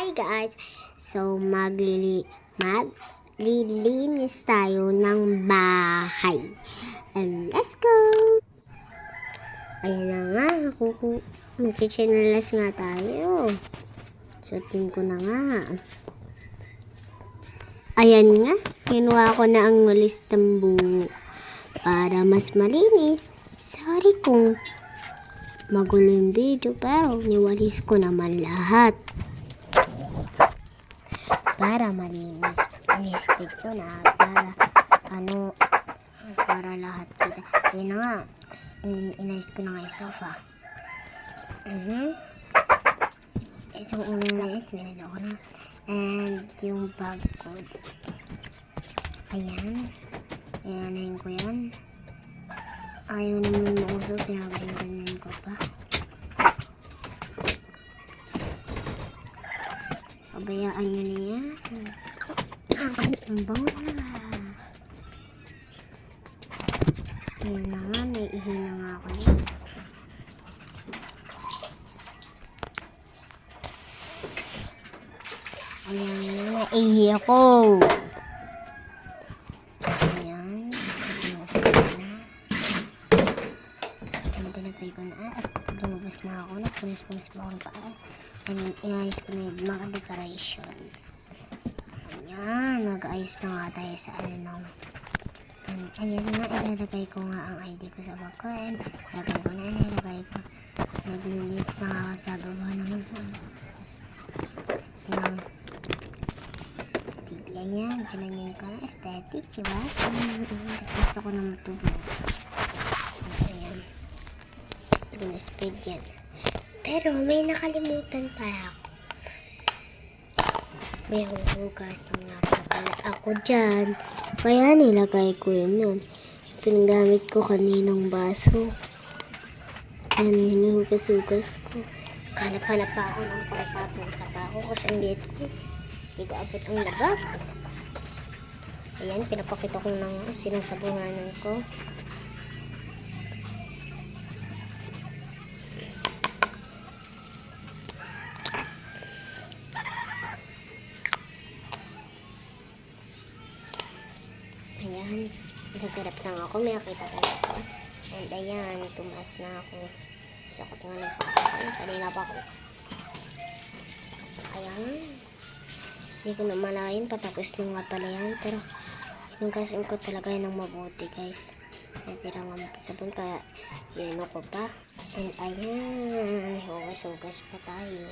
Hi guys! So maglilinis tayo ng bahay. And let's go! Ayan na nga, mag-chinelas nga tayo. Suotin ko na nga. Ayan nga, kinuha ko na ang walis tambu para mas malinis. Sorry kung magulo yung video, pero niwalis ko naman lahat para malinis. Inispit ko na para lahat kita. Ayun na nga, inayos ko na nga yung sofa. Itong ulo na ito, binalo ko na. And yung bag ko, ayan, ayan ko yan. Ayaw naman mauso, pinagaling ko pa. Pabayaan nyo na yan. Ang bango talaga. Ayan na nga, may ihi na nga ako yan. Ayan na, naihi ako. Pinatay ko na at lumabas na ako. Nagpunis-punis pa akong paa. And inayos ko na yung mga decoration. Ayan, nag-ayos na nga tayo sa and ayan na, ilalagay ko nga ang ID ko sa bag ko. And ilalagay ko. Naglilis na ako sa baba ng TV. Ayan, pinanyan ko na aesthetic, diba? Gusto ko na matulog. Speed yan. Pero may nakalimutan pala ako. May huhugasan nga pala ako dyan. Kaya nilagay ko yun. Pinagamit ko kaninang baso. Yan, hinuhugas-hugas ko. Hanap-hanap pa ako ng pagpapong sa pako kasi ang liit ko. Hindi ko abot ang labag. Ayan, pinapakita ko ng sinasabunganan ko. Ayan, nagkarap lang ako, may nakita ko ako. And ayan, tumaas na ako. Sakot nga nagpapakain, kanina pa ako. Ayan, hindi ko na malayan, patapos na nga pala yan. Pero, hinugasan ko talaga yan ng mabuti guys. Natira nga mapasabon, kaya yun ko pa. And ayan, hugas-hugas pa tayo.